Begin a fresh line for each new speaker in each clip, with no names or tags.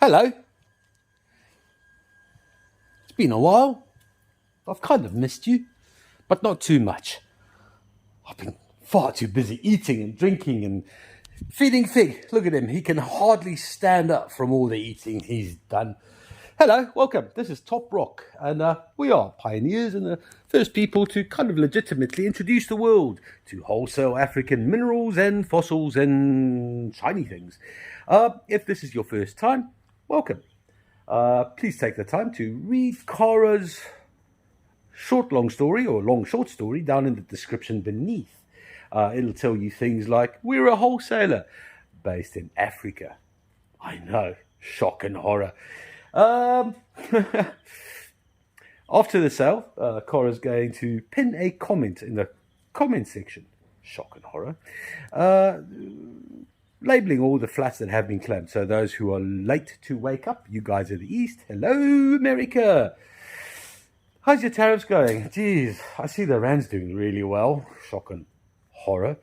Hello. It's been a while. I've kind of missed you, but not too much. I've been far too busy eating and drinking and feeding Fig. Look at him. He can hardly stand up from all the eating he's done. Hello, welcome. This is Top Rock, and we are pioneers and the first people to kind of legitimately introduce the world to wholesale African minerals and fossils and shiny things. If this is your first time, welcome. Please take the time to read Kara's long story or long short story down in the description beneath. It'll tell you things like, we're a wholesaler based in Africa. I know, shock and horror. After the sale, Cora's going to pin a comment in the comment section, shock and horror, labeling all the flats that have been claimed. So those who are late to wake up, you guys are the East. Hello, America. How's your tariffs going? Geez, I see the Rand's doing really well. Shock and horror.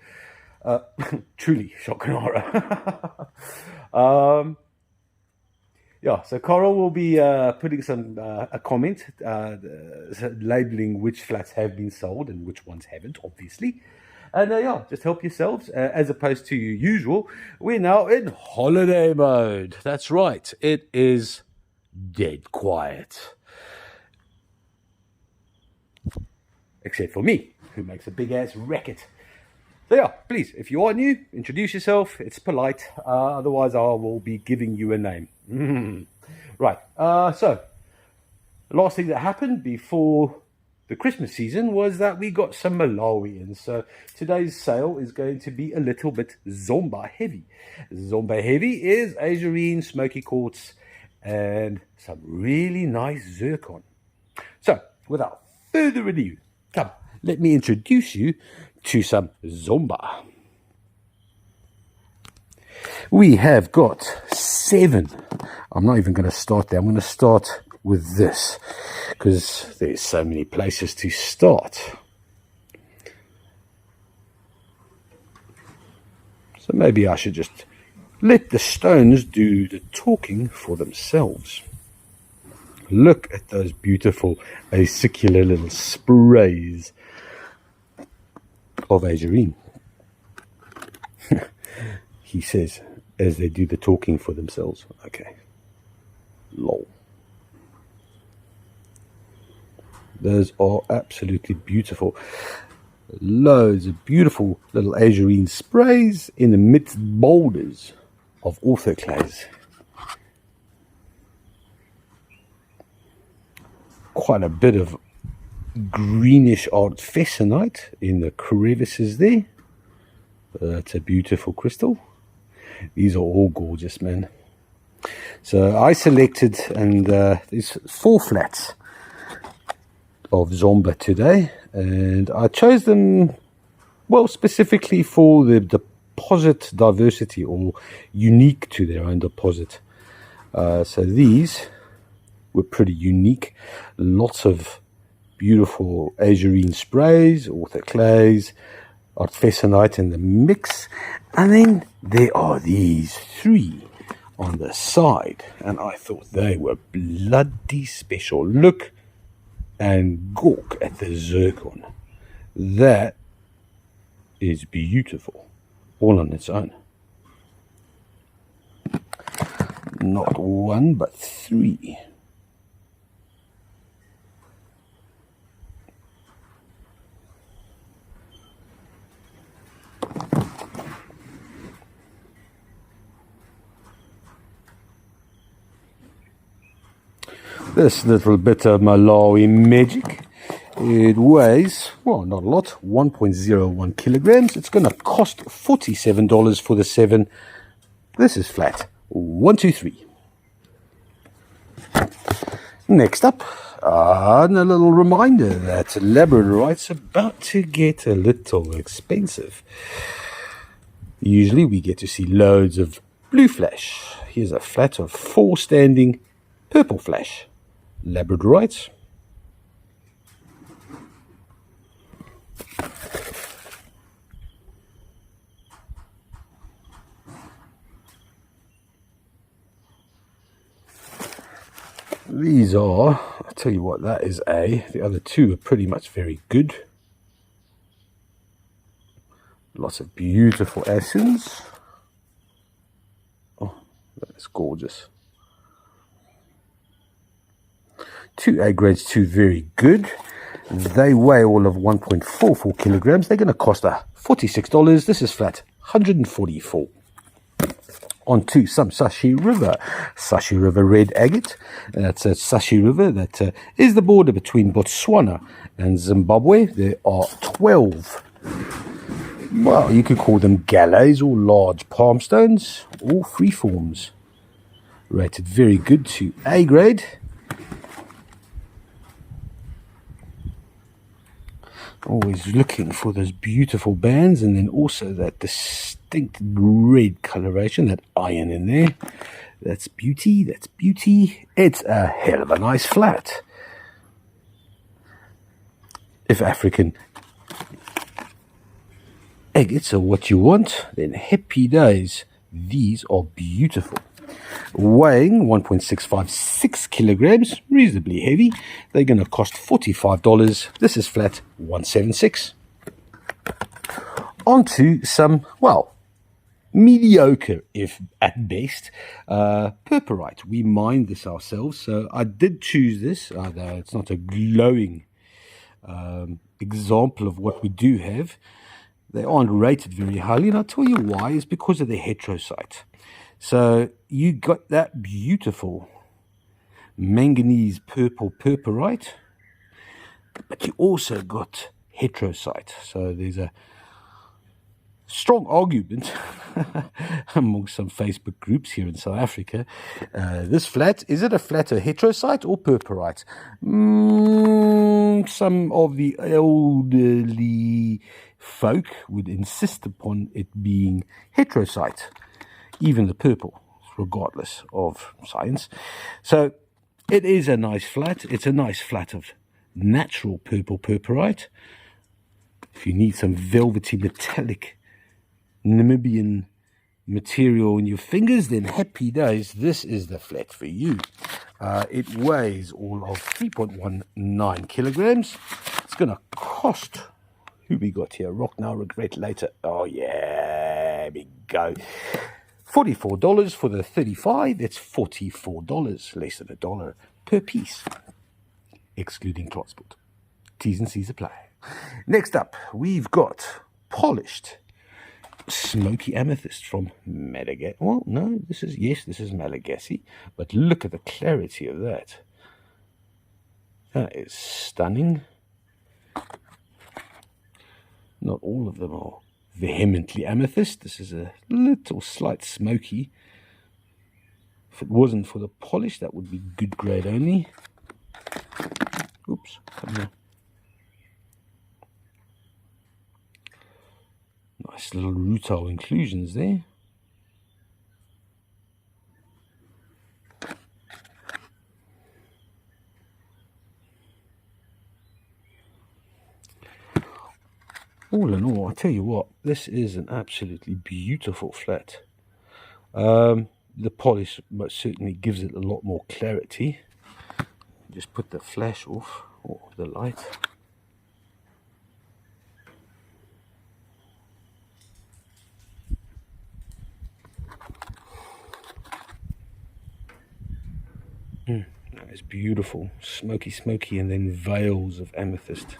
Truly shock and horror. Yeah, so Carl will be putting a comment labeling which flats have been sold and which ones haven't, obviously. And yeah, just help yourselves. As opposed to usual, we're now in holiday mode. That's right. It is dead quiet. Except for me, who makes a big-ass racket. So yeah, please, if you are new, introduce yourself. It's polite. Otherwise, I will be giving you a name. Right. So, the last thing that happened before the Christmas season was that we got some Malawi in. So, today's sale is going to be a little bit Zomba heavy. Zomba heavy is azurine, smoky quartz, and some really nice zircon. So, without further ado, come, let me introduce you to some Zomba. We have got 7. I'm not even going to start there. I'm going to start with this because there's so many places to start. So maybe I should just let the stones do the talking for themselves. Look at those beautiful acicular little sprays of azurine. He says, as they do the talking for themselves. Okay. Lol. Those are absolutely beautiful. Loads of beautiful little azurine sprays in the midst boulders of orthoclase. Quite a bit of greenish artfesonite in the crevices there. That's a beautiful crystal. These are all gorgeous, man. So I selected, and there's 4 flats of Zomba today, and I chose them, well, specifically for the deposit diversity, or unique to their own deposit. So these were pretty unique. Lots of beautiful azurine sprays, orthoclase, artfesonite in the mix, and then there are these 3 on the side, and I thought they were bloody special. Look and gawk at the zircon. That is beautiful, all on its own. Not 1 but 3. This little bit of Malawi magic, it weighs, well, not a lot, 1.01 kilograms. It's going to cost $47 for the 7. This is flat 1, 2, 3. Next up, and a little reminder that labradorite's about to get a little expensive. Usually we get to see loads of blue flash. Here's a flat of 4 standing purple flash labradorite. These are, I'll tell you what, that is A. The other two are pretty much very good. Lots of beautiful essence. Oh, that's gorgeous. 2 A grades, 2 very good. They weigh all of 1.44 kilograms. They're going to cost $46. This is flat $144. On to some Sashi River red agate. That's a Sashi River that is the border between Botswana and Zimbabwe. There are 12. Well, you could call them galleys or large palm stones or freeforms. Rated very good to A grade. Always looking for those beautiful bands, and then also that distinct red coloration, that iron in there. That's beauty, that's beauty. It's a hell of a nice flat. If African agates are what you want, then happy days. These are beautiful. Weighing 1.656 kilograms, reasonably heavy. They're going to cost $45. This is flat $176. On to some, well, mediocre, if at best, purpurite. We mined this ourselves, so I did choose this, although it's not a glowing example of what we do have. They aren't rated very highly, and I'll tell you why. Is because of the heterosite. So you got that beautiful manganese purple purpurite, but you also got heterosite. So there's a strong argument among some Facebook groups here in South Africa. This flat, is it a flat of heterosite or purpurite? Some of the elderly folk would insist upon it being heterosite. Even the purple, regardless of science. So it is a nice flat. It's a nice flat of natural purple purpurite. If you need some velvety metallic Namibian material in your fingers, then happy days. This is the flat for you. It weighs all of 3.19 kilograms. It's going to cost, who we got here? Rock now, regret later. Oh yeah, there we go. $44 for the 35. It's $44, less than $1 per piece, excluding transport. T's and C's apply. Next up, we've got polished smoky amethyst from Madagascar. Well, no, this is Malagasy, but look at the clarity of that. That is stunning. Not all of them are vehemently amethyst. This is a little slight smoky. If it wasn't for the polish, that would be good grade only. Oops, come here. Nice little rutile inclusions there. All in all, I tell you what, this is an absolutely beautiful flat. The polish most certainly gives it a lot more clarity. Just put the flash off, or the light. That is beautiful. Smoky, smoky, and then veils of amethyst.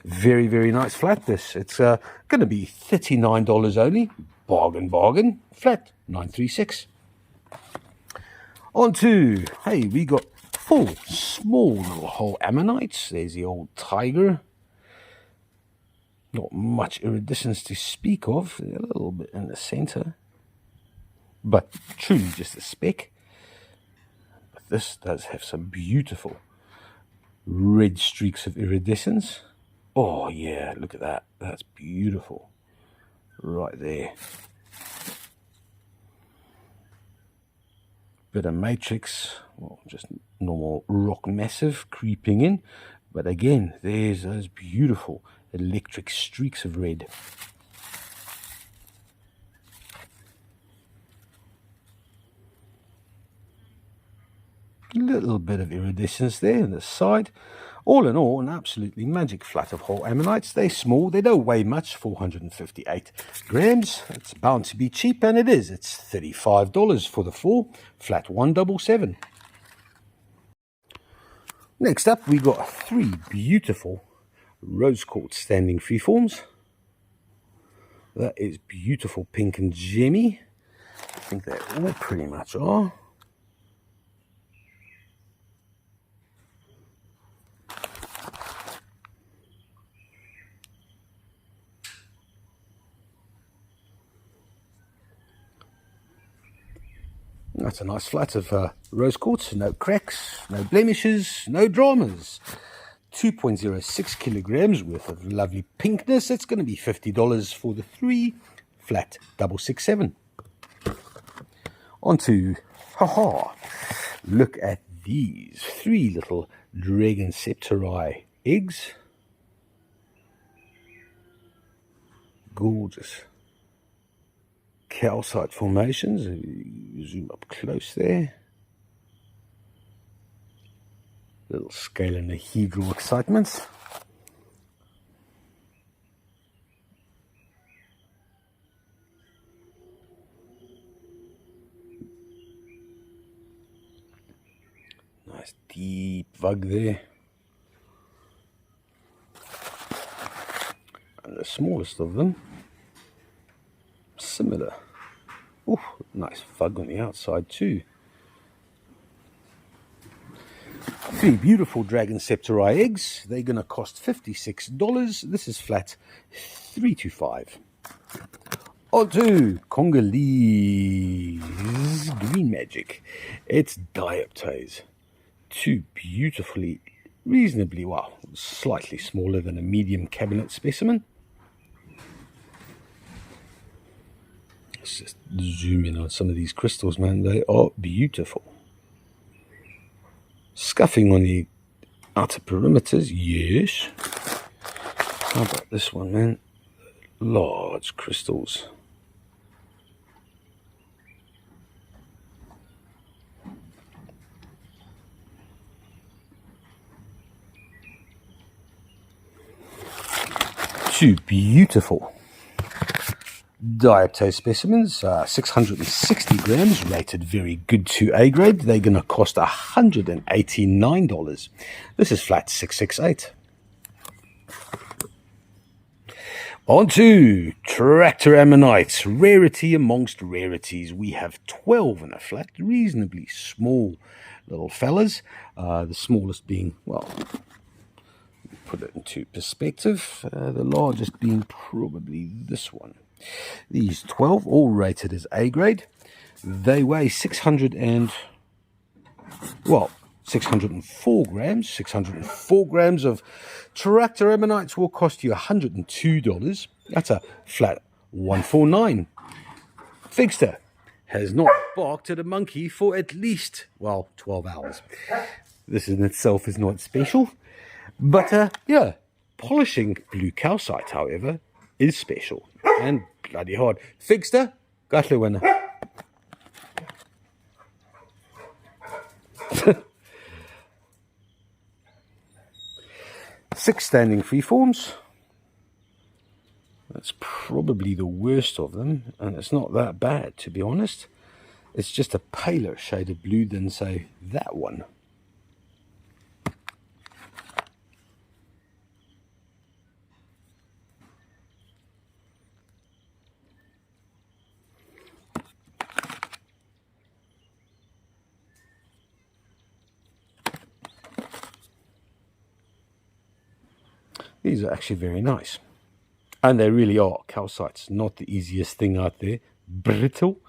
Very, very nice flat this. It's going to be $39 only. Bargain, bargain. Flat, $936. On to, hey, we got 4 small little hole ammonites. There's the old tiger. Not much iridescence to speak of. A little bit in the center. But truly just a speck. But this does have some beautiful red streaks of iridescence. Oh yeah, look at that. That's beautiful. Right there. Bit of matrix, well, just normal rock massive creeping in. But again, there's those beautiful electric streaks of red. Little bit of iridescence there on the side. All in all, an absolutely magic flat of whole ammonites. They're small, they don't weigh much, 458 grams. It's bound to be cheap, and it is. It's $35 for the 4, flat 177. Next up, we got 3 beautiful rose quartz standing freeforms. That is beautiful pink and gemmy. I think they all pretty much are. That's a nice flat of rose quartz, no cracks, no blemishes, no dramas. 2.06 kilograms worth of lovely pinkness. It's going to be $50 for the 3, flat 667. On to, look at these 3 little dragon septari eggs. Gorgeous calcite formations. Zoom up close there. Little scalenohedral excitements. Nice deep vug there. And the smallest of them, similar. Ooh, nice vug on the outside too. 3 beautiful dragon septari eggs. They're going to cost $56. This is flat 325. On to Congolese green magic. It's dioptase. 2 beautifully, reasonably, well, slightly smaller than a medium cabinet specimen. Let's just zoom in on some of these crystals, man. They are beautiful. Scuffing on the outer perimeters, yes. How about this one, man? Large crystals. Two beautiful dioptase specimens, 660 grams, rated very good to A grade. They're going to cost $189. This is flat 668. On to tractor ammonites, rarity amongst rarities. We have 12 in a flat, reasonably small little fellas. The smallest being, well, put it into perspective, the largest being probably this one. These 12, all rated as A grade. They weigh 604 grams. 604 grams of tractor ammonites will cost you $102. That's a flat 149. Figster has not barked at a monkey for at least, well, 12 hours. This in itself is not special. But, yeah, polishing blue calcite, however, is special and bloody hard. Figster, gatle winner. 6 standing freeforms. That's probably the worst of them, and it's not that bad, to be honest. It's just a paler shade of blue than, say, that one. These are actually very nice. And they really are calcites. Not the easiest thing out there. Brittle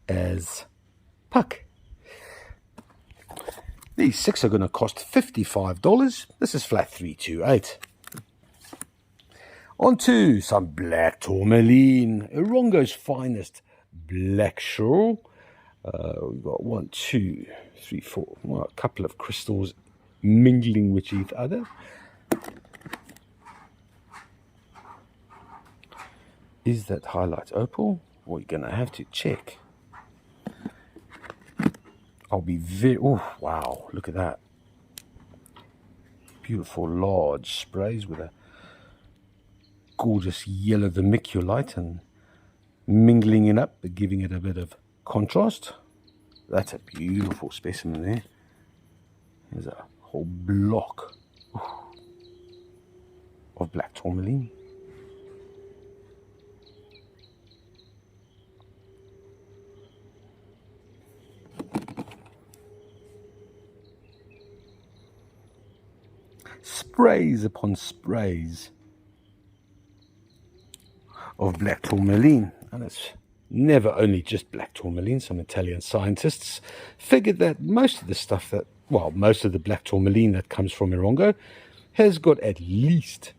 as puck. These 6 are going to cost $55. This is flat 328. On to some black tourmaline. Erongo's finest black shore. We've got 1, 2, 3, 4. Well, a couple of crystals mingling with each other. Is that highlight opal? We're going to have to check. I'll be very... Oh, wow, look at that. Beautiful large sprays with a gorgeous yellow vermiculite and mingling it up, but giving it a bit of contrast. That's a beautiful specimen there. There's a whole block of black tourmaline. Sprays upon sprays of black tourmaline, and it's never only just black tourmaline. Some Italian scientists figured that most of the stuff that, well, most of the black tourmaline that comes from Morongo has got at least,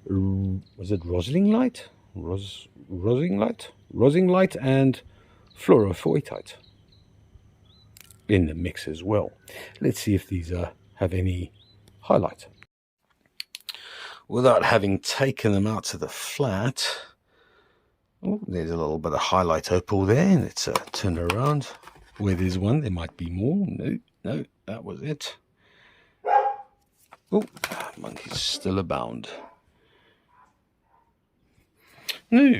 was it rosinglite? Rosinglite and fluorofoetite in the mix as well. Let's see if these have any highlight. Without having taken them out to the flat, oh, there's a little bit of highlight opal there. Let's turn around. Where there's one, there might be more. No, that was it. Oh, monkeys still abound. No,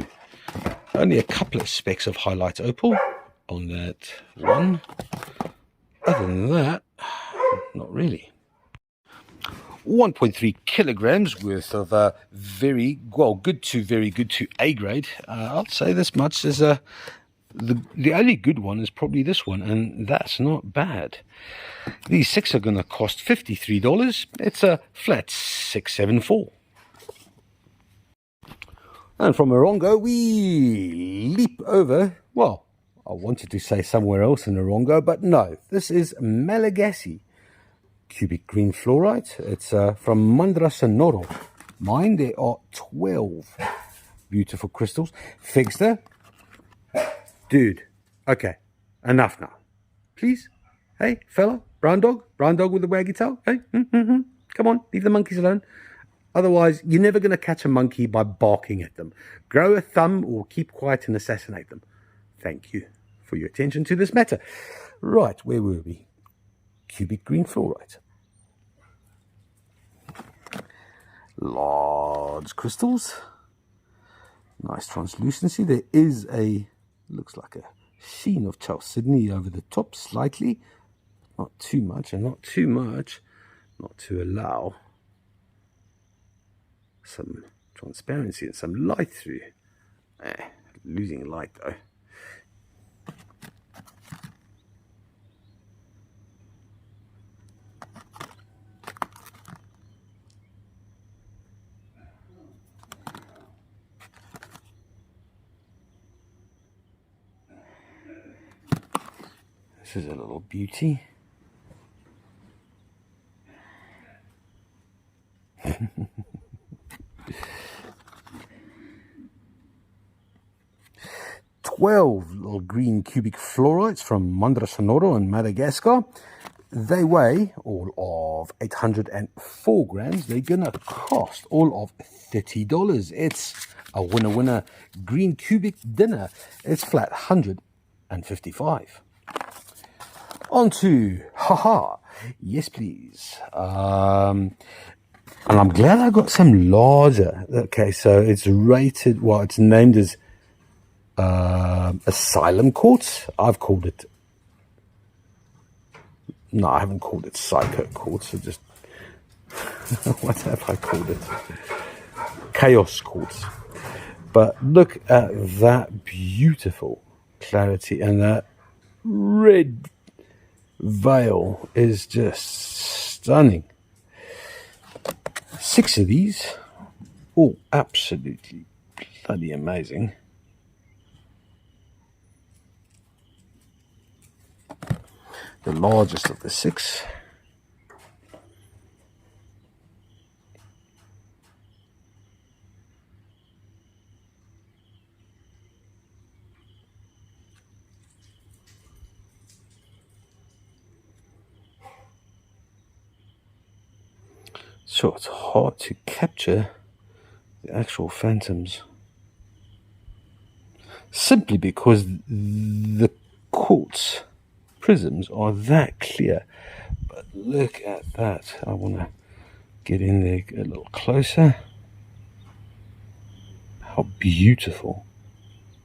only a couple of specks of highlight opal on that one. Other than that, not really. 1.3 kilograms worth of very good to A grade. I'll say this much: is the only good one is probably this one, and that's not bad. These 6 are going to cost $53. It's a flat 674. And from Morongo, we leap over. Well, I wanted to say somewhere else in Morongo, but no. This is Malagasy cubic green fluorite. It's from Mandra Sonoro mine. There are 12 beautiful crystals. Figster, dude, okay, enough now, please. Hey, fella, brown dog with the waggy tail. Hey, come on, leave the monkeys alone. Otherwise, you're never going to catch a monkey by barking at them. Grow a thumb or keep quiet and assassinate them. Thank you for your attention to this matter. Right, where were we? Cubic green fluorite. Large crystals. Nice translucency. There is a, looks like a sheen of chalcedony over the top slightly. Not too much and not too much. Not to allow some transparency and some light through. Losing light though. This is a little beauty. Little green cubic fluorites from Mandra Sonoro in Madagascar. They weigh all of 804 grams. They're gonna cost all of $30. It's a winner green cubic dinner. It's flat 155. On to haha, yes please. And I'm glad I got some larger. Okay, so it's rated, well, it's named as asylum quartz. I've called it, no, I haven't called it psycho quartz. So just what have I called it? Chaos quartz. But look at that beautiful clarity, and that red veil is just stunning. 6 of these, all absolutely bloody amazing. The largest of the 6. So it's hard to capture the actual phantoms, simply because the quartz prisms are that clear. But look at that. I want to get in there a little closer. How beautiful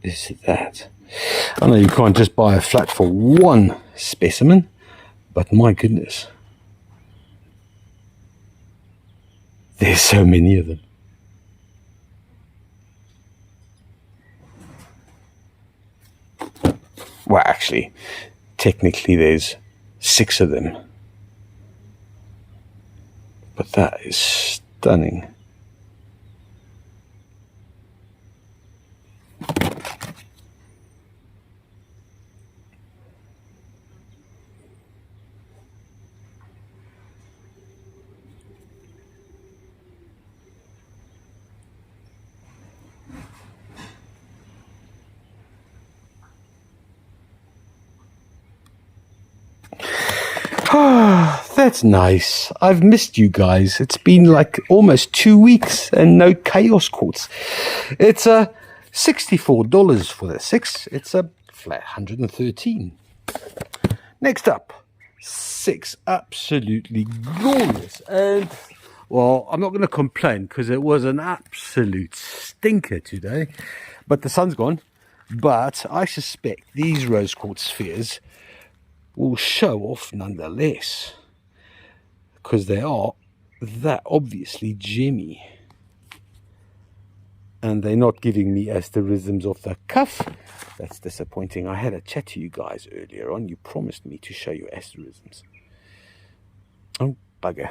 is that? I know you can't just buy a flat for one specimen, but my goodness, there's so many of them. Well, actually, technically there's 6 of them. But that is stunning. That's nice. I've missed you guys. It's been like almost 2 weeks and no chaos quartz. It's $64 for the 6. It's a flat 113. Next up, 6 absolutely glorious. And well, I'm not going to complain because it was an absolute stinker today. But the sun's gone. But I suspect these rose quartz spheres will show off nonetheless, because they are that obviously gemmy, and they're not giving me asterisms off the cuff. That's disappointing. I had a chat to you guys earlier on. You promised me to show you asterisms. Oh, bugger.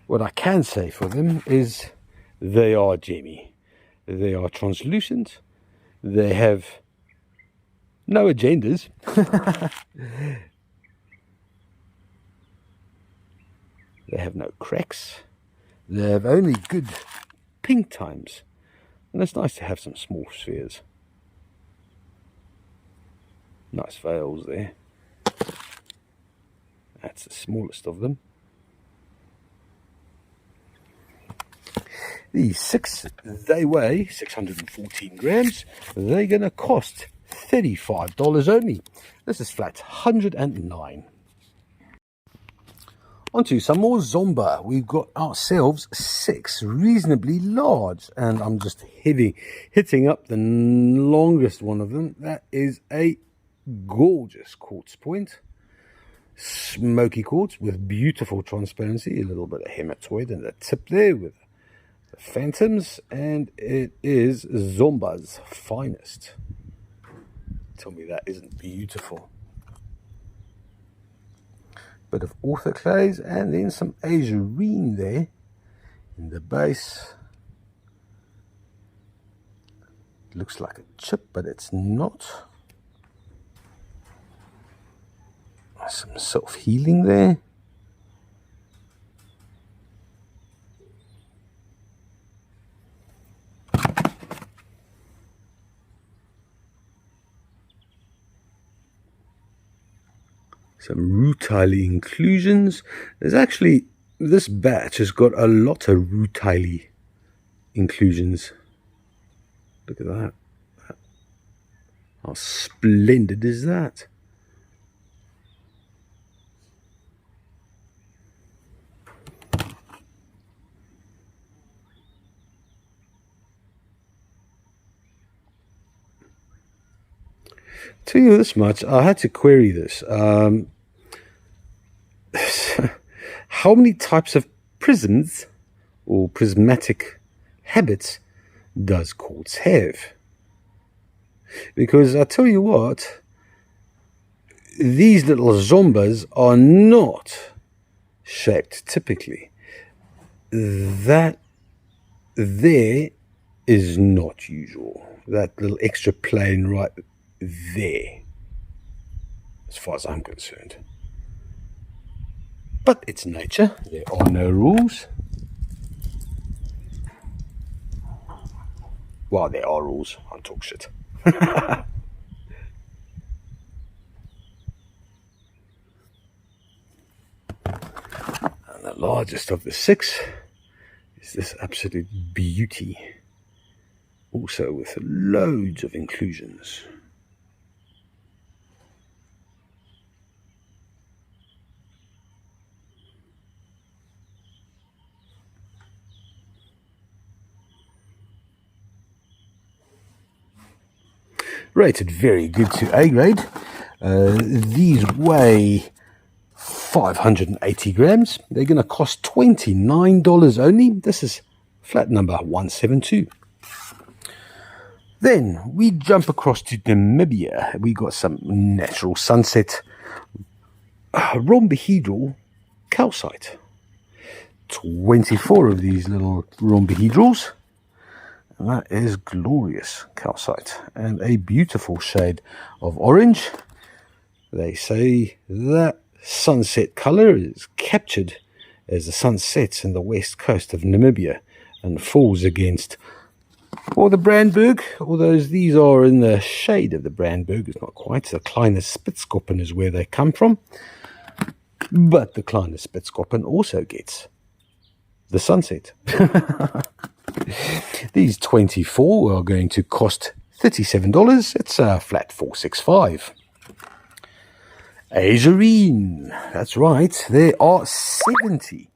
What I can say for them is they are gemmy. They are translucent. They have no agendas. They have no cracks. They have only good pink times. And it's nice to have some small spheres. Nice veils there. That's the smallest of them. These 6, they weigh 614 grams. They're going to cost $35 only. This is flat 109. Onto some more Zomba. We've got ourselves 6 reasonably large, and I'm just hitting up the longest one of them. That is a gorgeous quartz point. Smoky quartz with beautiful transparency, a little bit of hematoid and a tip there with phantoms, and it is Zomba's finest. Tell me that isn't beautiful. Bit of orthoclase and then some azurine there in the base. Looks like a chip, but it's not. Some self-healing there. Some rutile inclusions. There's actually, this batch has got a lot of rutile inclusions. Look at that. How splendid is that? Tell you this much, I had to query this. How many types of prisms or prismatic habits does quartz have? Because I tell you what, these little Zombas are not shaped typically. That there is not usual. That little extra plane right there, as far as I'm concerned. But it's nature. There are no rules. Well, there are rules. I talk shit. And the largest of the 6 is this absolute beauty. Also with loads of inclusions. Rated very good to A grade. These weigh 580 grams. They're going to cost $29 only. This is flat number 172. Then we jump across to Namibia. We got some natural sunset rhombohedral calcite. 24 of these little rhombohedrals. And that is glorious calcite. And a beautiful shade of orange. They say that sunset color is captured as the sun sets in the west coast of Namibia and falls against the Brandberg, although these are in the shade of the Brandberg. It's not quite. The Kleine Spitzkoppen is where they come from. But the Kleine Spitzkoppen also gets the sunset. These 24 are going to cost $37. It's a flat 465. Azurine. That's right. There are 70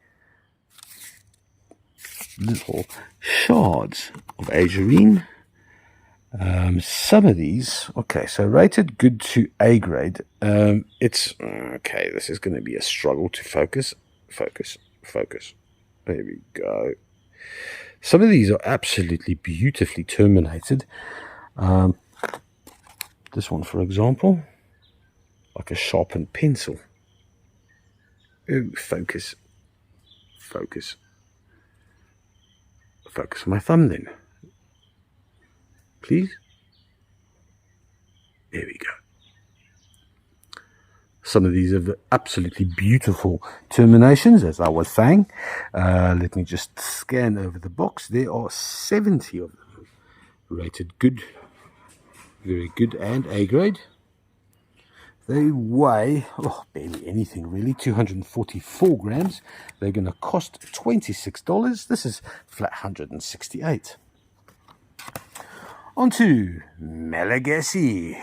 little shards of azurine. Some of these, okay, so rated good to A grade. It's okay. This is going to be a struggle to focus. There we go. Some of these are absolutely beautifully terminated. This one, for example, like a sharpened pencil. Ooh, focus on my thumb then, please. There we go. Some of these have absolutely beautiful terminations, as I was saying. Let me just scan over the box. There are 70 of them, rated good, very good, and A grade. They weigh, barely anything really, 244 grams. They're going to cost $26. This is flat 168. On to Malagasy.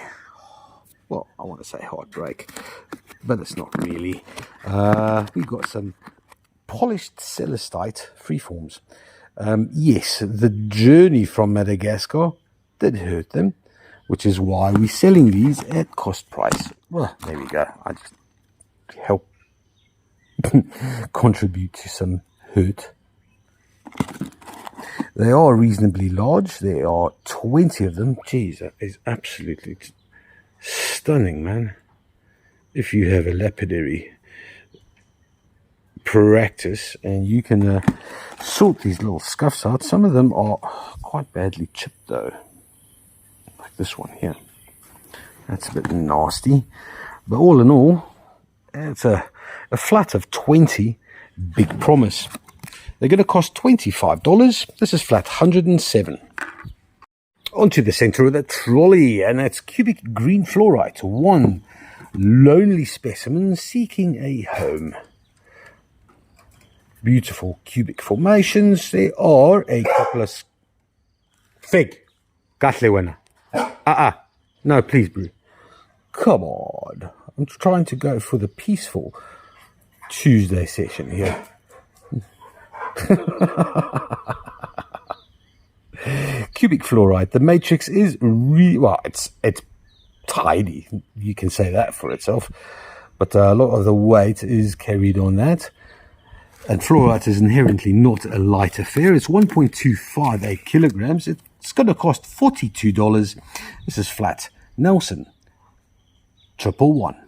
Well, I want to say heartbreak, but it's not really. We've got some polished celestite freeforms. Yes, the journey from Madagascar did hurt them, which is why we're selling these at cost price. Well, there we go. I just help contribute to some hurt. They are reasonably large. There are 20 of them. Geez, that is absolutely stunning, man. If you have a lapidary practice and you can sort these little scuffs out. Some of them are quite badly chipped though. Like this one here. That's a bit nasty. But all in all, it's a flat of 20. Big promise. They're going to cost $25. This is flat 107. Onto the center of the trolley, and that's cubic green fluorite. One lonely specimen seeking a home. Beautiful cubic formations. There are a couple of fig. Gatlewena. No, please, bro. Come on. I'm trying to go for the peaceful Tuesday session here. Cubic fluorite. The matrix is really, well, it's tidy. You can say that for itself. But a lot of the weight is carried on that. And fluorite is inherently not a light affair. It's 1.258 kilograms. It's going to cost $42. This is flat Nelson 111.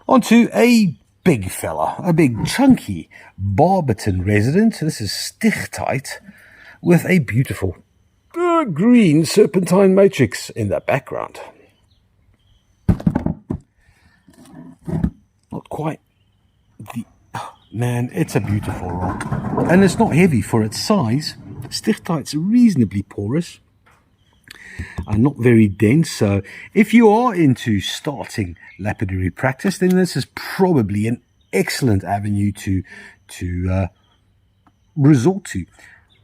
Onto a big fella, a big chunky Barberton resident. This is Stichtite with a beautiful green serpentine matrix in the background. Not quite the... Man, it's a beautiful rock. And it's not heavy for its size. Stichtite's reasonably porous and not very dense. So if you are into starting lapidary practice, then this is probably an excellent avenue to resort to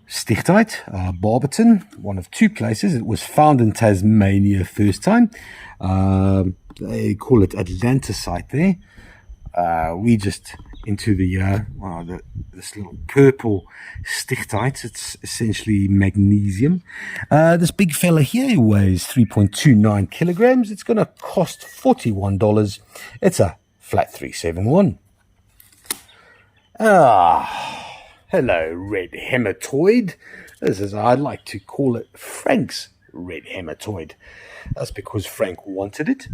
Stichtite, Barberton, one of two places. It was found in Tasmania first time. They call it Atlantisite there. We just into this little purple Stichtite. It's essentially magnesium. This big fella here weighs 3.29 kilograms. It's going to cost $41. It's a flat 371. Hello, red hematoid. This is, I'd like to call it Frank's red hematoid. That's because Frank wanted it,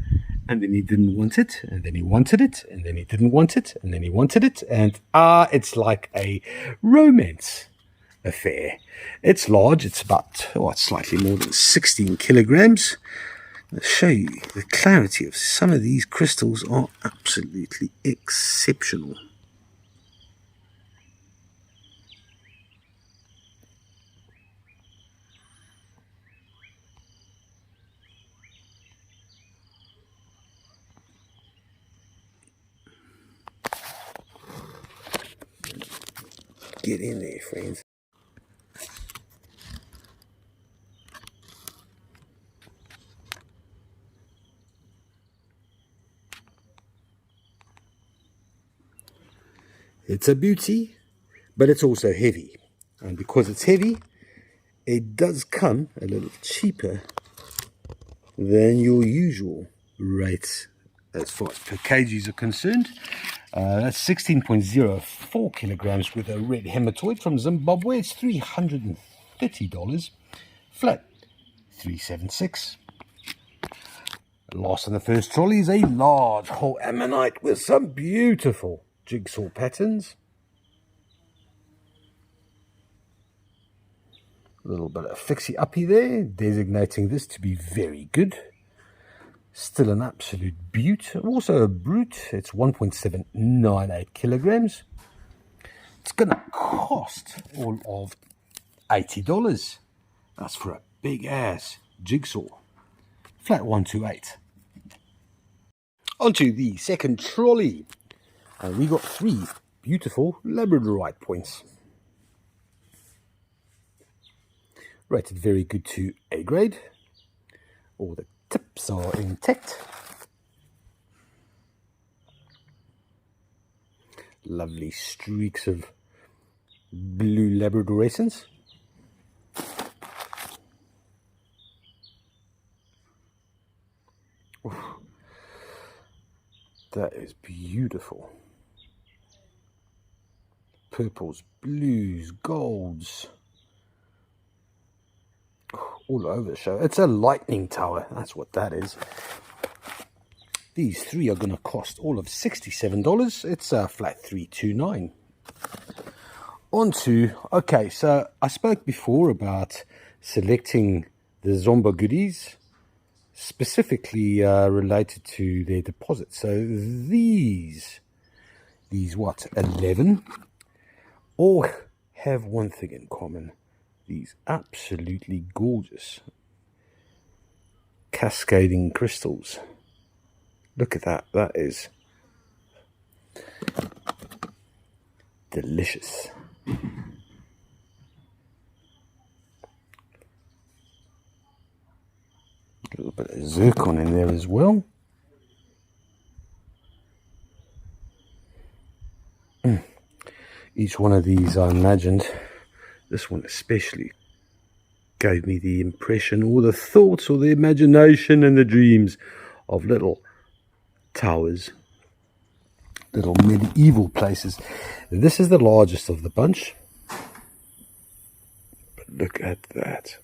and then he didn't want it, and then he wanted it, and then he didn't want it, and then he wanted it, and it's like a romance affair. It's large. It's about, it's slightly more than 16 kilograms. I'll show you the clarity of some of these crystals are absolutely exceptional. Get in there, friends. It's a beauty, but it's also heavy. And because it's heavy, it does come a little cheaper than your usual rates as far as per kgs are concerned. That's 16.04 kilograms with a red hematoid from Zimbabwe. It's $330. Flat 376. Last on the first trolley is a large whole ammonite with some beautiful jigsaw patterns. A little bit of fixie-uppy there, designating this to be very good. Still an absolute beaut, also a brute. It's 1.798 kilograms. It's going to cost all of $80. That's for a big ass jigsaw. Flat 128. Onto the second trolley. And we got 3 beautiful labradorite points. Rated very good to A grade. All the tips are intact. Lovely streaks of blue labradorescence. Oof. That is beautiful. Purples, blues, golds. All over the show. It's a lightning tower. That's what that is. These 3 are going to cost all of $67. It's a flat 329. Okay, so I spoke before about selecting the Zomba goodies, specifically related to their deposit. So these 11, all have one thing in common. These absolutely gorgeous cascading crystals. Look at that. That is delicious. A little bit of zircon in there as well. Each one of these, I imagined, this one especially, gave me the impression or the thoughts or the imagination and the dreams of little towers, little medieval places. This is the largest of the bunch. But look at that.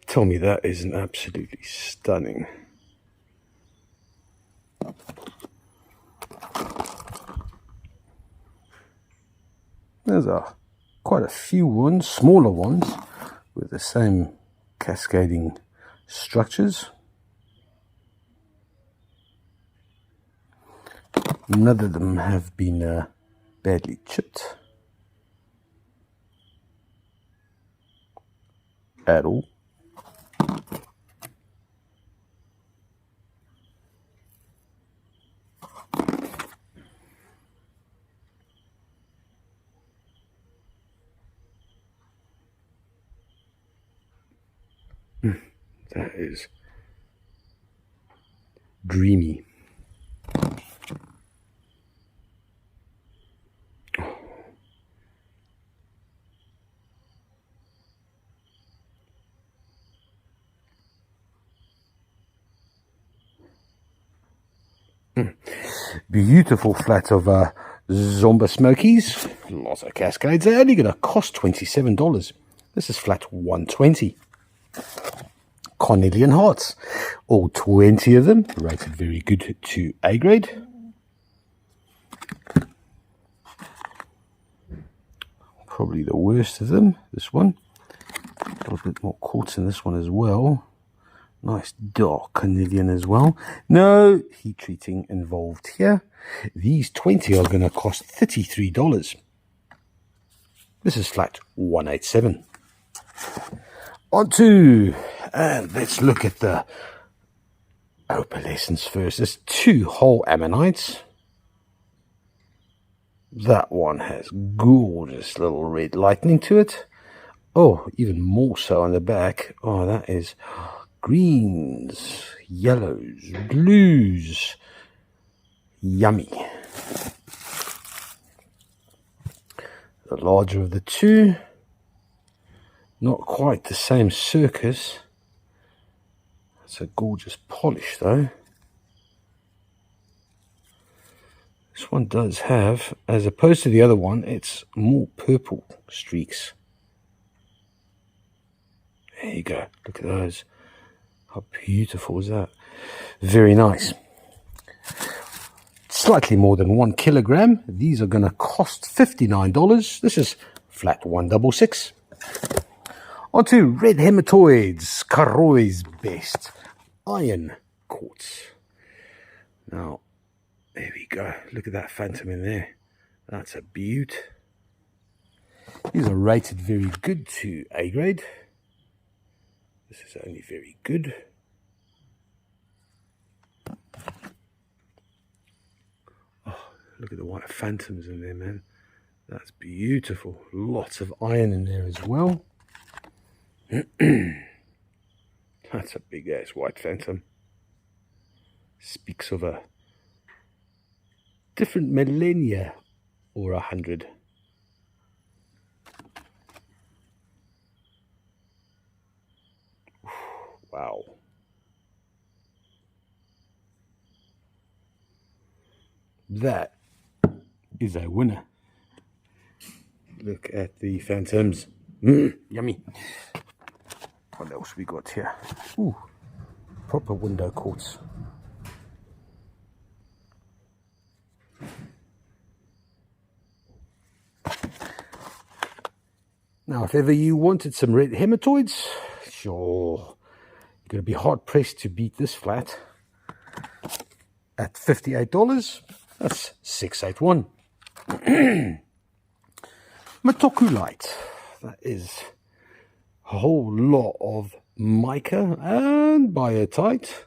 Tell me that isn't absolutely stunning. There's quite a few ones, smaller ones, with the same cascading structures. None of them have been badly chipped at all. That is dreamy. Beautiful flat of Zomba Smokies. Lots of cascades. They're only going to cost $27. This is flat 120. Cornelian Hearts. All 20 of them. Rated very good to A grade. Probably the worst of them, this one. A little bit more quartz in this one as well. Nice dark cornelian as well. No heat treating involved here. These 20 are going to cost $33. This is flat 187. And let's look at the opalescence first. There's 2 whole ammonites. That one has gorgeous little red lightning to it. Oh, even more so on the back. Oh, that is greens, yellows, blues. Yummy. The larger of the 2. Not quite the same Zircus. It's a gorgeous polish though. This one does have, as opposed to the other one, it's more purple streaks. There you go. Look at those. How beautiful is that? Very nice. Slightly more than 1 kilogram. These are going to cost $59. This is flat 166. Onto red hematoids, Karoi's best iron quartz. Now, there we go. Look at that phantom in there. That's a beaut. These are rated very good to A grade. This is only very good. Oh, look at the white phantoms in there, man. That's beautiful. Lots of iron in there as well. That's a big ass white phantom. Speaks of a different millennia or 100. Wow. That is a winner. Look at the phantoms. Yummy. What else we got here? Ooh, proper window quartz. Now, if ever you wanted some red hematoids, sure, you're going to be hard pressed to beat this flat at $58. That's 681. Metokulite. That is a whole lot of mica and biotite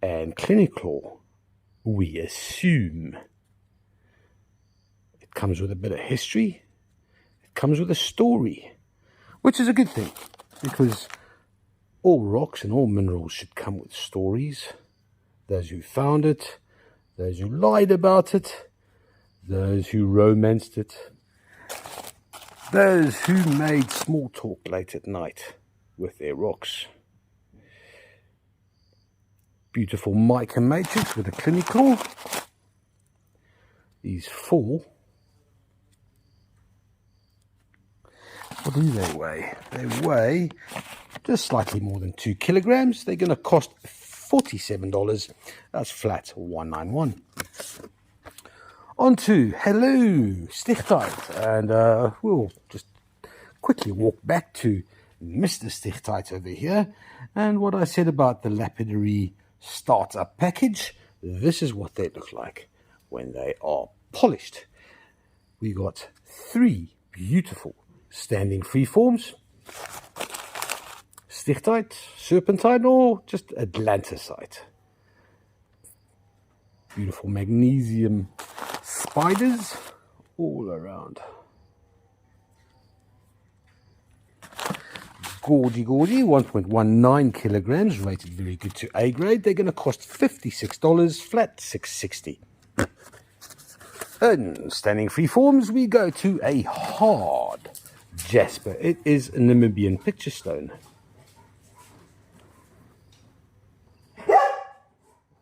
and clinical, we assume. It comes with a bit of history. It comes with a story, which is a good thing, because all rocks and all minerals should come with stories. Those who found it, those who lied about it, those who romanced it, those who made small talk late at night with their rocks. Beautiful mica matrix with a clinical. These 4. What do they weigh? They weigh just slightly more than 2 kilograms. They're going to cost $47. That's flat 191. On to hello Stichtite, and we'll just quickly walk back to Mr. Stichtite over here, and what I said about the lapidary startup package. This is what they look like when they are polished. We got 3 beautiful standing freeforms: Stichtite, serpentine, or just atlantisite. Beautiful magnesium spiders all around. gaudy, 1.19 kilograms, rated very good to A grade. They're going to cost $56, flat $6.60. And standing free forms, we go to a hard jasper. It is a Namibian picture stone.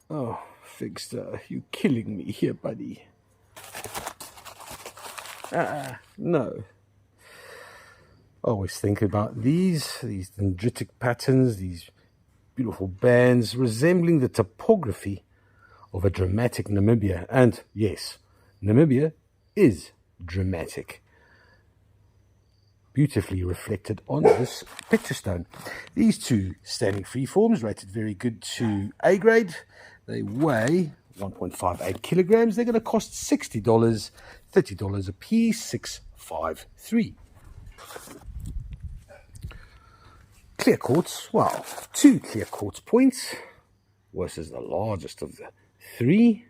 Oh, Figster, you're killing me here, buddy. No. I always think about these dendritic patterns, these beautiful bands resembling the topography of a dramatic Namibia. And yes, Namibia is dramatic. Beautifully reflected on this picture stone. These two standing free forms, rated very good to A grade. They weigh 1.58 kilograms. They're going to cost $60, $30 a piece, $6.53. Clear quartz, well, 2 clear quartz points versus the largest of the 3.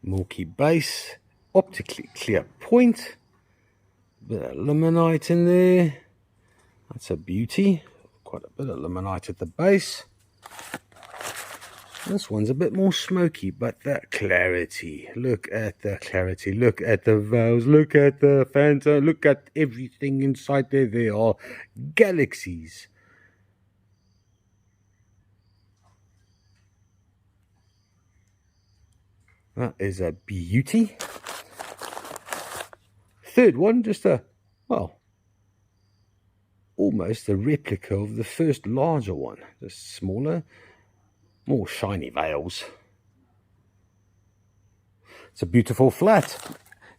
Milky base, optically clear point. Bit of limonite in there. That's a beauty. Quite a bit of limonite at the base. This one's a bit more smoky, but that clarity. Look at the clarity. Look at the veils. Look at the Fanta. Look at everything inside there. There are galaxies. That is a beauty. Third one, just almost a replica of the first larger one. Just smaller. More shiny veils. It's a beautiful flat.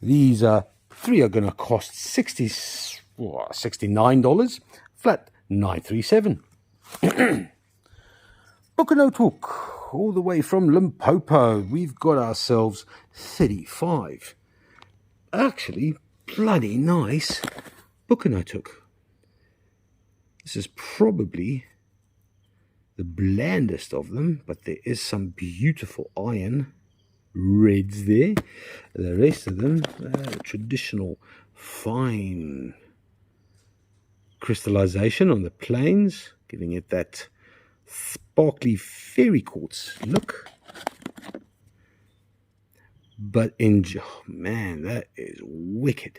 These 3 are going to cost $69. Flat $9.37. Book a notebook all the way from Limpopo. We've got ourselves 35. Actually, bloody nice book a notebook. This is probably the blandest of them, but there is some beautiful iron reds there. The rest of them, traditional fine crystallization on the planes, giving it that sparkly fairy quartz look. But oh man, that is wicked.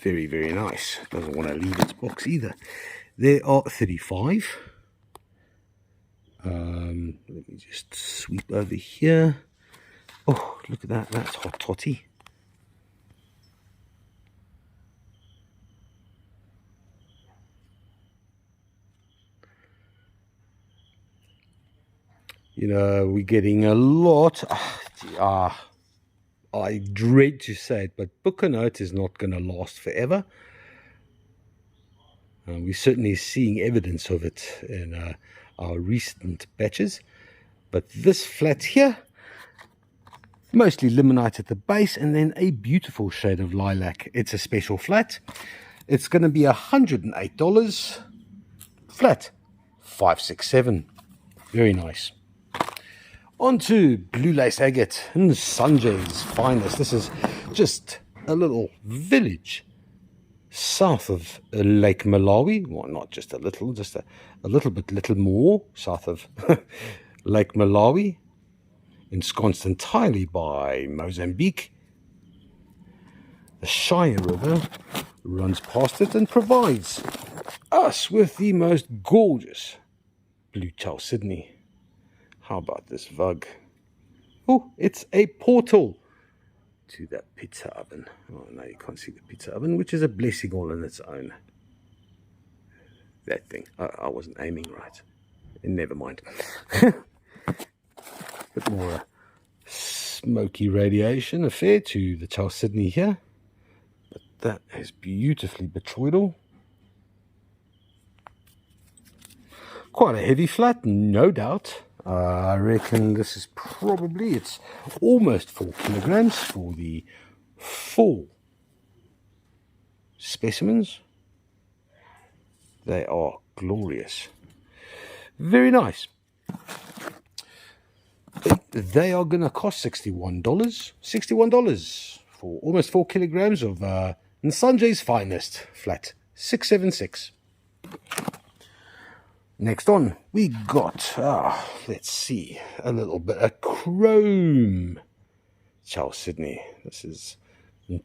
Very, very nice. Doesn't want to leave its box either. There are 35. Let me just sweep over here. Oh, look at that. That's hot toddy. You know, we're getting a lot. I dread to say it, but book a note is not going to last forever. We're certainly seeing evidence of it in our recent batches. But this flat here, mostly limonite at the base, and then a beautiful shade of lilac. It's a special flat. It's going to be $108. Flat $567. Very nice. On to Blue Lace Agate and Sanjay's finest. This is just a little village south of Lake Malawi. Well, not just a little, just a little more south of Lake Malawi, ensconced entirely by Mozambique. The Shire River runs past it and provides us with the most gorgeous blue chalcedony. How about this vug? Oh, it's a portal to that pizza oven. Oh, now you can't see the pizza oven, which is a blessing all on its own. That thing. I wasn't aiming right. Never mind. Bit more smoky radiation affair to the chalcedony here. But that is beautifully botryoidal. Quite a heavy flat, no doubt. I reckon this is probably, it's almost 4 kilograms for the full specimens. They are glorious. Very nice. they are going to cost $61. $61 for almost 4 kilograms of Sanjay's finest, flat 676. Next on, we got, let's see, a little bit of chrome. Charles Sydney. This is no,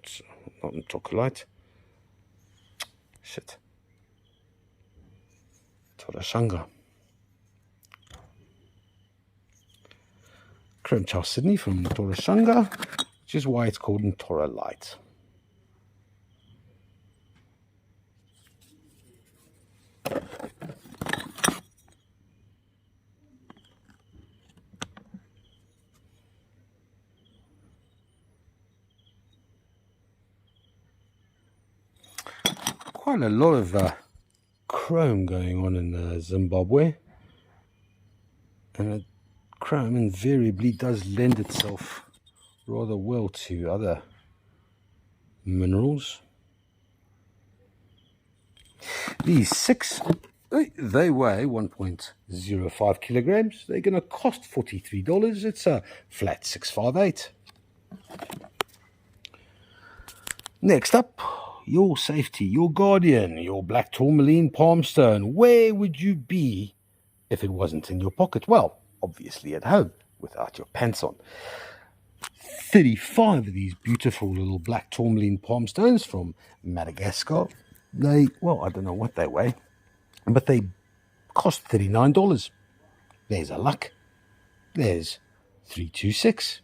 it's not Tokolite. Shit. Torashanga. Chrome Charles Sydney from Torashanga, which is why it's called Tora Light. Quite a lot of chrome going on in Zimbabwe, and chrome invariably does lend itself rather well to other minerals. These 6, they weigh 1.05 kilograms. They're going to cost $43. It's a flat 658. Next up, your safety, your guardian, your black tourmaline palmstone. Where would you be if it wasn't in your pocket? Well, obviously at home, without your pants on. 35 of these beautiful little black tourmaline palmstones from Madagascar. They, well, I don't know what they weigh, but they cost $39. There's a luck. There's 326.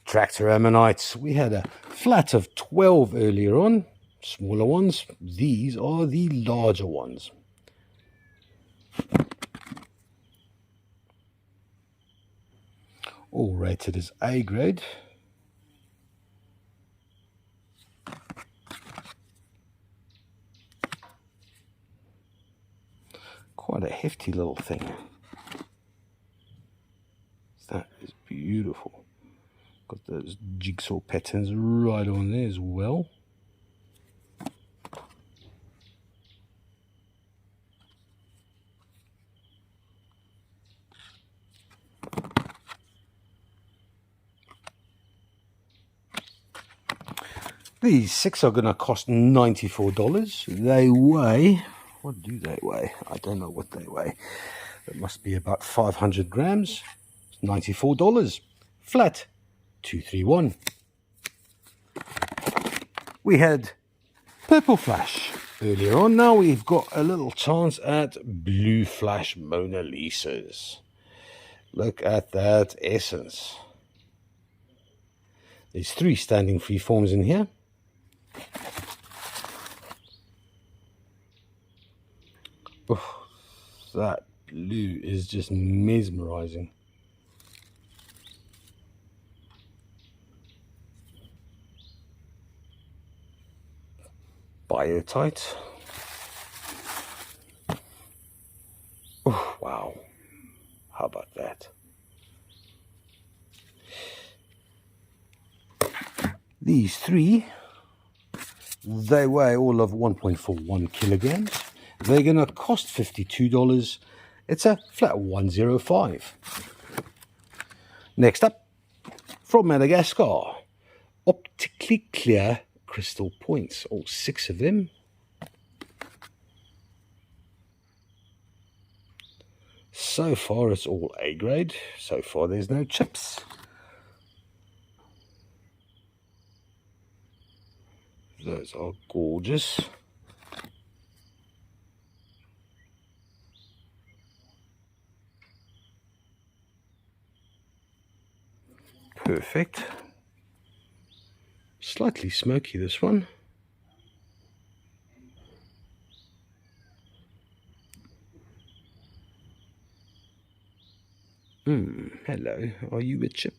Tractor ammonites. We had a flat of 12 earlier on, smaller ones. These are the larger ones. All rated as A grade. Quite a hefty little thing. That is beautiful. Got those jigsaw patterns right on there as well. These 6 are going to cost $94. They weigh, what do they weigh? I don't know what they weigh. It must be about 500 grams. It's $94. Flat 231. We had purple flash earlier on. Now we've got a little chance at blue flash Mona Lisas. Look at that essence. There's 3 standing free forms in here. Oh, that blue is just mesmerizing. Biotite. Oh, wow. How about that? These 3, they weigh all of 1.41 kilograms. They're going to cost $52. It's a flat 105. Next up, from Madagascar, optically clear crystal points, all 6 of them. So far it's all A grade. So far there's no chips. Those are gorgeous. Perfect. Slightly smoky, this one. Hello, are you a chip?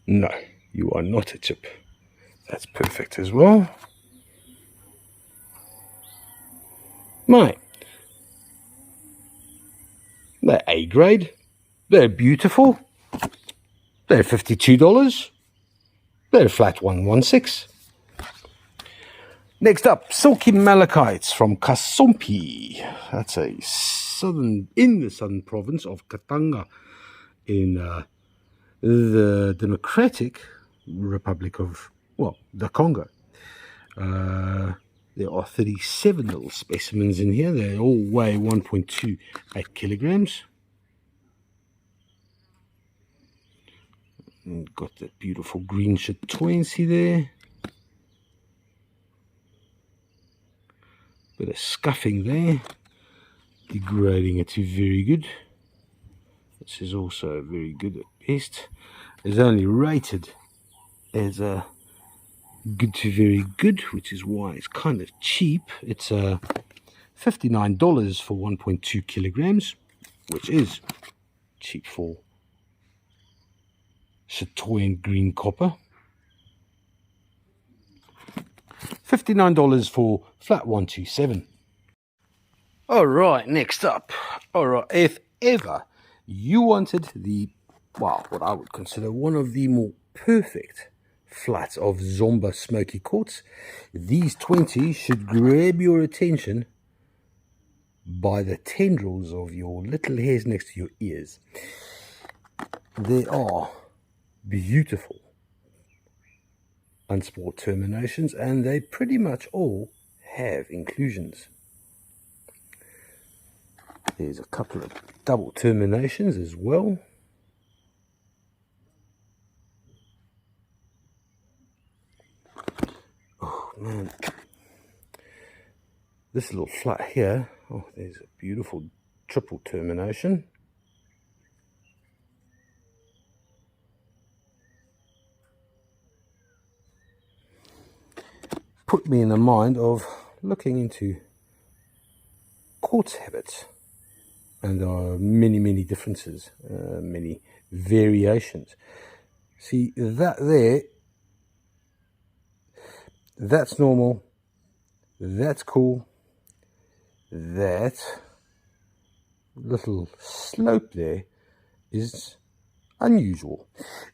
No, you are not a chip. That's perfect as well. Right. They're A grade. They're beautiful. They're $52. They're flat 116. Next up, silky malachites from Kasompi. That's in the southern province of Katanga in the Democratic Republic of, the Congo. There are 37 little specimens in here. They all weigh 1.28 kilograms. And got that beautiful green chatoyancy there. Bit of scuffing there. Degrading it to very good. This is also very good at best. It's only rated as a good to very good, which is why it's kind of cheap. It's $59 for 1.2 kilograms, which is cheap for chatoyan green copper. $59 for flat 127. Alright, next up. Alright, if ever you wanted what I would consider one of the more perfect flats of Zomba smoky quartz, these 20 should grab your attention by the tendrils of your little hairs next to your ears. They are beautiful unsport terminations, and they pretty much all have inclusions. There's a couple of double terminations as well. Oh man, this little flat here, there's a beautiful triple termination. Put me in the mind of looking into quartz habits, and there are many differences, many variations. See that there, that's normal, that's cool, that little slope there is unusual.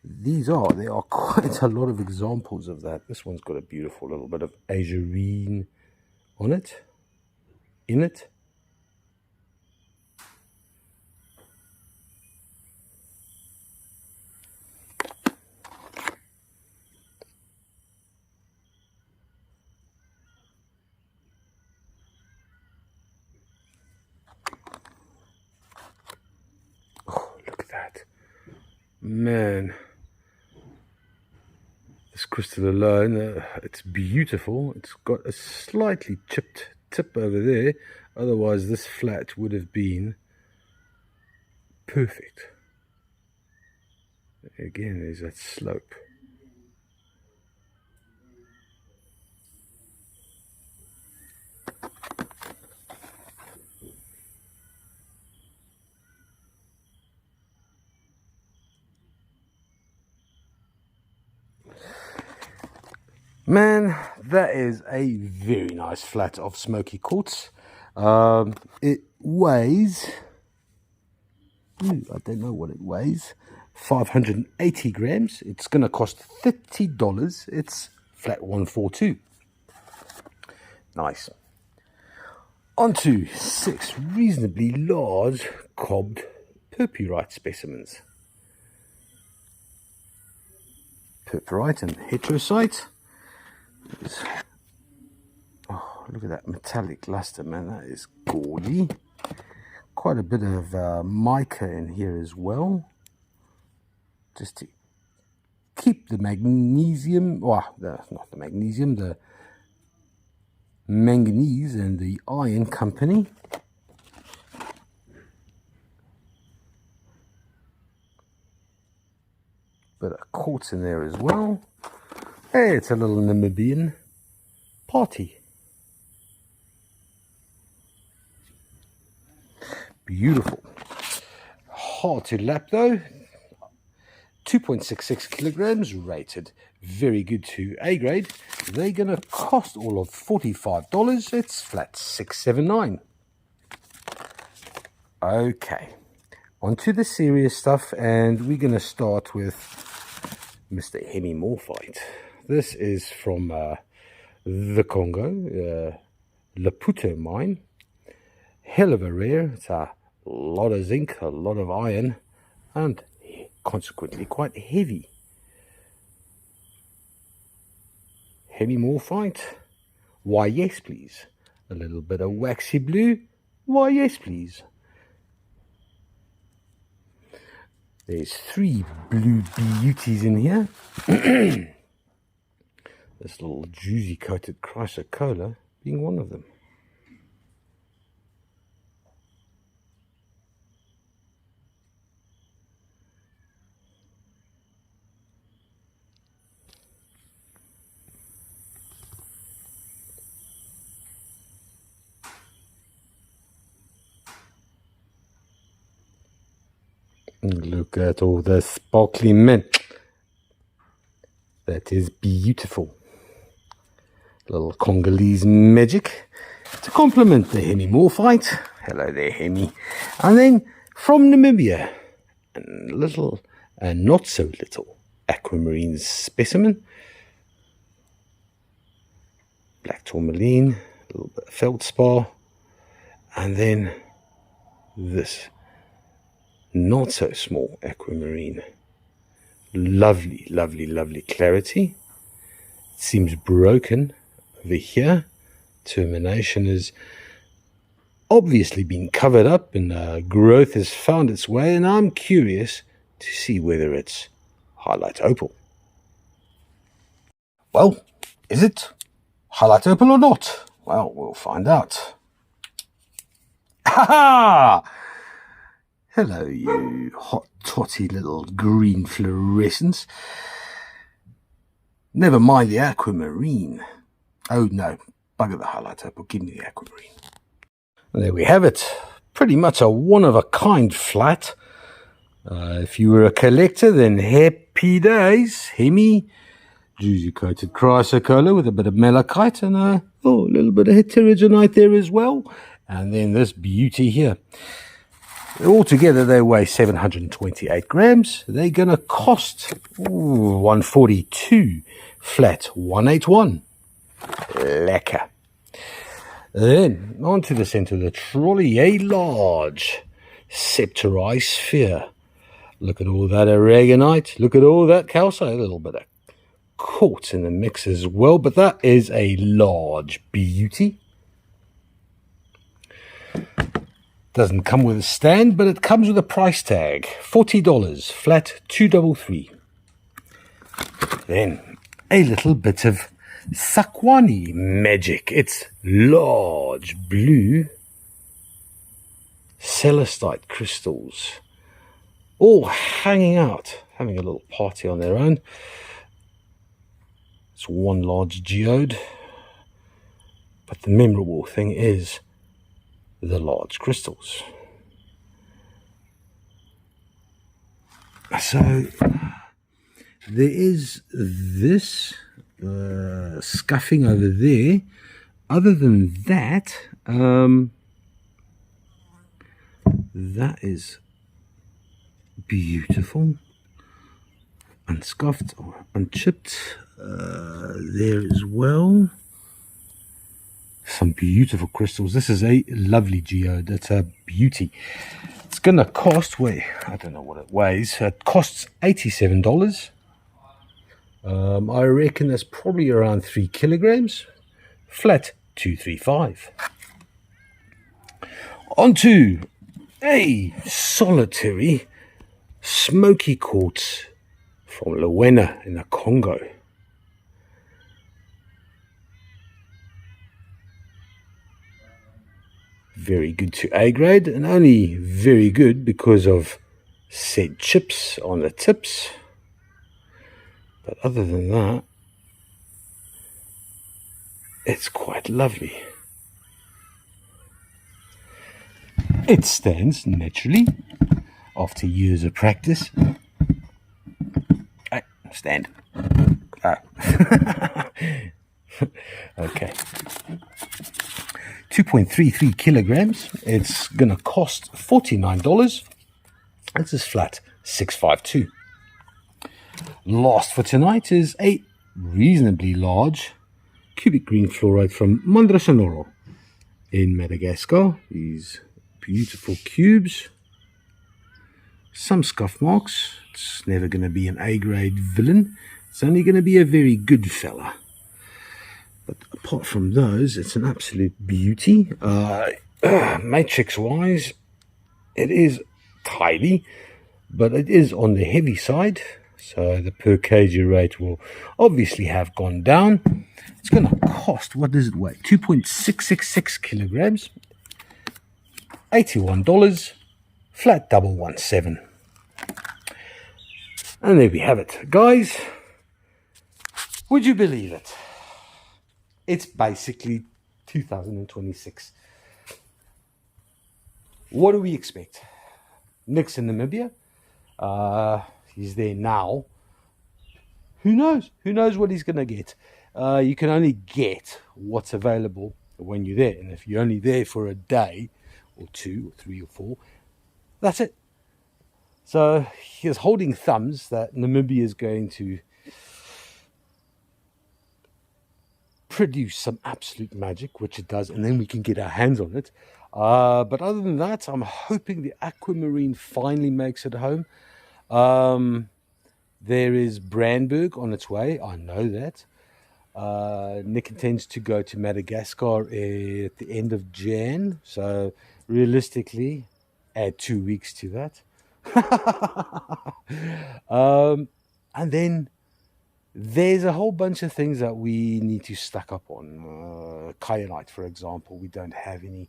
There are quite a lot of examples of that. This one's got a beautiful little bit of azurine on it, in it. Oh, look at that. Man, this crystal alone, it's beautiful. It's got a slightly chipped tip over there. Otherwise, this flat would have been perfect. Again, there's that slope. Man, that is a very nice flat of smoky quartz. It weighs, I don't know what it weighs, 580 grams. It's going to cost $30. It's flat 142. Nice. On to 6 reasonably large cobbed purpurite specimens. Purpurite and heterosite. Oh, look at that metallic luster, man. That is gaudy. Quite a bit of mica in here as well, just to keep the magnesium, not the magnesium, the manganese and the iron company. Bit of quartz in there as well. Hey, it's a little Namibian party. Beautiful. Hard to lap though. 2.66 kilograms, rated very good to A grade. They're going to cost all of $45. It's flat 679. Okay, on to the serious stuff, and we're going to start with Mr. Hemimorphite. This is from the Congo, Laputo mine. Hell of a rare. It's a lot of zinc, a lot of iron, and consequently quite heavy. Hemimorphite. Why yes please. A little bit of waxy blue. Why yes please. There's 3 blue beauties in here. This little juicy coated chrysocolla being one of them. Look at all the sparkly mint. That is beautiful. Little Congolese magic to complement the hemimorphite. Hello there, Hemi. And then from Namibia, a little and not so little aquamarine specimen. Black tourmaline, a little bit of feldspar, and then this not so small aquamarine. Lovely, lovely, lovely clarity. It seems broken over here. Termination has obviously been covered up and growth has found its way, and I'm curious to see whether it's highlight opal. Well, is it highlight opal or not? Well, we'll find out. Ha ha! Hello, you hot totty little green fluorescence. Never mind the aquamarine. Oh no, bugger the highlight opal, give me the aquamarine. And there we have it. Pretty much a one-of-a-kind flat. If you were a collector, then happy days. Hemi, juicy coated chrysocolla with a bit of malachite and a little bit of heterogenite there as well. And then this beauty here. Altogether, they weigh 728 grams. They're going to cost 142 flat 181. Lekker. Then, on to the center of the trolley, a large septorized sphere. Look at all that aragonite. Look at all that calcite. A little bit of quartz in the mix as well, but that is a large beauty. Doesn't come with a stand, but it comes with a price tag. $40, flat 233. Then, a little bit of Sakwani magic. It's large blue celestite crystals. All hanging out, having a little party on their own. It's one large geode. But the memorable thing is the large crystals. So there is this scuffing over there. Other than that, that is beautiful, unscuffed or unchipped there as well. Some beautiful crystals. This is a lovely geode. It's a beauty. It's going to cost, I don't know what it weighs. It costs $87. I reckon that's probably around 3 kilograms. Flat 235. Onto a solitary smoky quartz from Luena in the Congo. Very good to A grade, and only very good because of said chips on the tips. But other than that, it's quite lovely. It stands naturally after years of practice. Hey, stand. Okay. 2.33 kilograms. It's going to cost $49. This is flat 652. Last for tonight is a reasonably large cubic green fluorite from Sonoro in Madagascar. These beautiful cubes. Some scuff marks. It's never going to be an A-grade villain. It's only going to be a very good fella. But apart from those, it's an absolute beauty. Matrix-wise, it is tidy, but it is on the heavy side. So the per kg rate will obviously have gone down. It's going to cost, what does it weigh? 2.666 kilograms. $81. Flat double 17. And there we have it. Guys, would you believe it? It's basically 2026. What do we expect? Nick's in Namibia. He's there now. Who knows? Who knows what he's going to get? You can only get what's available when you're there. And if you're only there for a day or 2 or 3 or 4, that's it. So he's holding thumbs that Namibia is going to produce some absolute magic, which it does, and then we can get our hands on it. But other than that, I'm hoping the aquamarine finally makes it home. There is Brandberg on its way. I know that. Nick intends to go to Madagascar at the end of Jan. So realistically, add 2 weeks to that. And then there's a whole bunch of things that we need to stack up on. Kyanite, for example, we don't have any.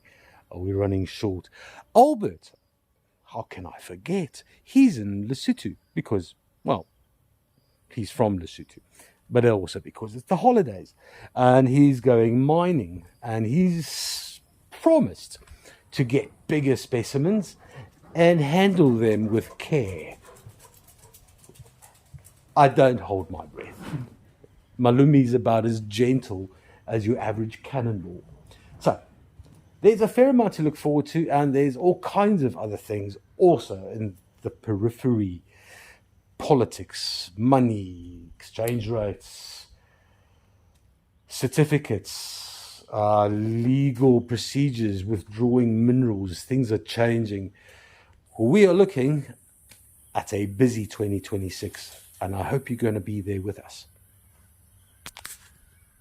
We're running short. Albert, how can I forget? He's in Lesotho because, well, he's from Lesotho, but also because it's the holidays. And he's going mining, and he's promised to get bigger specimens and handle them with care. I don't hold my breath. Malumi's about as gentle as your average cannonball. So there's a fair amount to look forward to, and there's all kinds of other things also in the periphery. Politics, money, exchange rates, certificates, legal procedures, withdrawing minerals. Things are changing. We are looking at a busy 2026, and I hope you're going to be there with us.